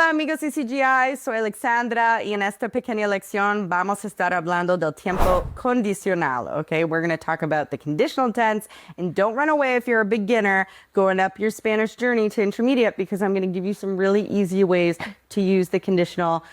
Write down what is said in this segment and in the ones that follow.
Hola amigos y CGI, soy Alexandra y en esta pequeña lección vamos a estar hablando del tiempo condicional, okay? We're going to talk about the conditional tense, and don't run away if you're a beginner going up your Spanish journey to intermediate, because I'm going to give you some really easy ways to use the conditional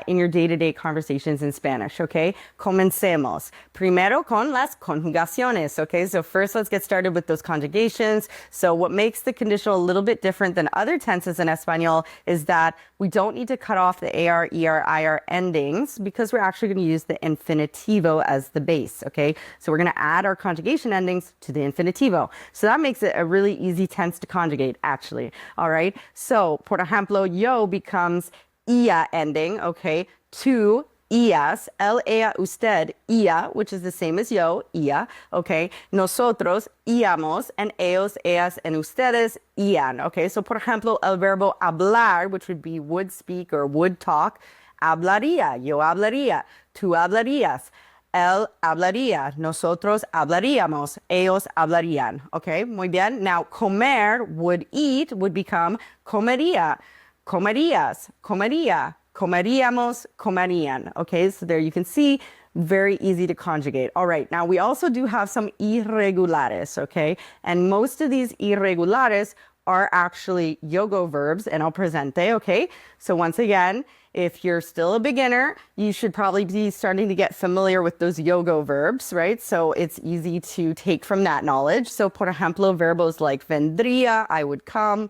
in your day-to-day conversations in Spanish, okay? Comencemos. Primero con las conjugaciones, okay? So first let's get started with those conjugations. So what makes the conditional a little bit different than other tenses in Espanol is that we don't need to cut off the AR, ER, IR endings because we're actually going to use the infinitivo as the base, okay? So we're going to add our conjugation endings to the infinitivo. So that makes it a really easy tense to conjugate, actually, all right? So, por ejemplo, yo becomes ia ending, okay, to ias, él, ella, usted, ia, which is the same as yo, ia, okay, nosotros íamos, and ellos, ellas, and ustedes ian, okay, so por ejemplo, el verbo hablar, which would be would speak or would talk, hablaría, yo hablaría, tú hablarías, él hablaría, nosotros hablaríamos, ellos hablarían, okay, muy bien. Now, comer, would eat, would become comería, comerías, comería, comeríamos, comerían. Okay, so there you can see, very easy to conjugate. All right, now we also do have some irregulares, okay? And most of these irregulares are actually yogo verbs en el presente, okay? So once again, if you're still a beginner, you should probably be starting to get familiar with those yogo verbs, right? So it's easy to take from that knowledge. So por ejemplo, verbos like vendría, I would come,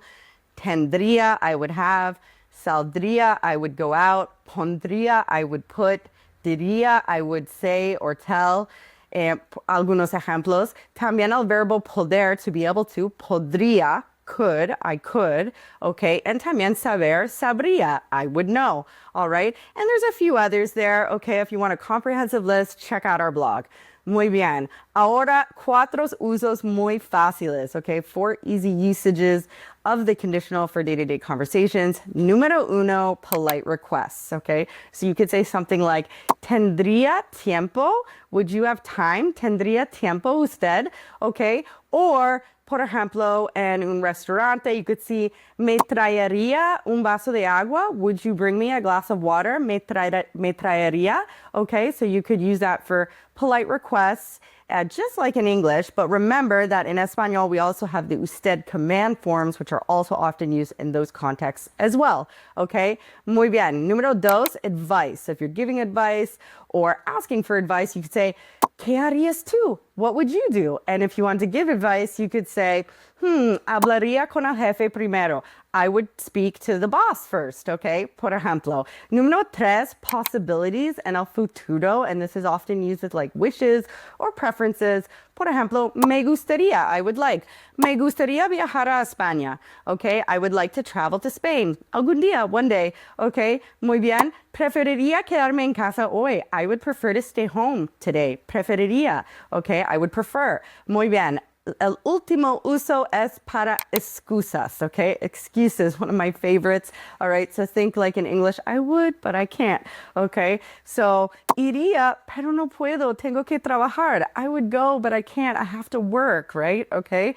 tendría, I would have, saldría, I would go out, pondría, I would put, diría, I would say or tell. Algunos ejemplos. También el verbo poder, to be able to, podría, could, I could, okay? And también saber, sabría, I would know, all right? And there's a few others there, okay? If you want a comprehensive list, check out our blog. Muy bien. Ahora, cuatro usos muy fáciles, okay? 4 easy usages of the conditional for day-to-day conversations. Número uno, polite requests, okay? So you could say something like, ¿tendría tiempo? Would you have time? ¿Tendría tiempo usted? Okay? Or, por ejemplo, en un restaurante, you could see, ¿me traería un vaso de agua? Would you bring me a glass of water? ¿Me traería? Okay, so you could use that for polite requests, just like in English. But remember that in Espanol, we also have the usted command forms, which are also often used in those contexts as well. Okay, muy bien. Número dos, advice. So if you're giving advice or asking for advice, you could say, ¿qué harías tú? What would you do? And if you want to give advice, you could say, hablaría con el jefe primero. I would speak to the boss first, okay? Por ejemplo. Número tres, possibilities en el futuro. And this is often used with like wishes or preferences. Por ejemplo, me gustaría, I would like. Me gustaría viajar a España, okay? I would like to travel to Spain. Algún día, one day, okay? Muy bien. Preferiría quedarme en casa hoy. I would prefer to stay home today. Preferiría, okay? I would prefer. Muy bien. El último uso es para excusas, okay? Excuses, one of my favorites. All right, so think like in English, I would, but I can't, okay? So, iría, pero no puedo, tengo que trabajar. I would go, but I can't, I have to work, right? Okay?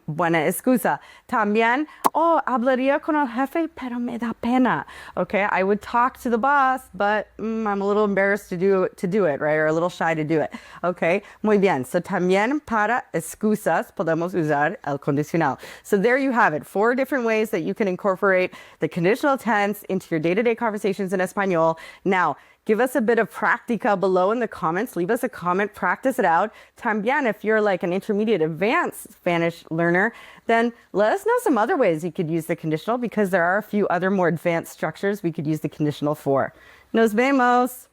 Buena excusa. También, hablaría con el jefe, pero me da pena. Okay, I would talk to the boss, but I'm a little embarrassed to do it, right? Or a little shy to do it. Okay, muy bien. So también para excusas podemos usar el condicional. So there you have it. 4 different ways that you can incorporate the conditional tense into your day-to-day conversations in Espanol. Now, give us a bit of practica below in the comments. Leave us a comment, practice it out. También, if you're like an intermediate advanced Spanish learner, then let us know some other ways you could use the conditional, because there are a few other more advanced structures we could use the conditional for. Nos vemos!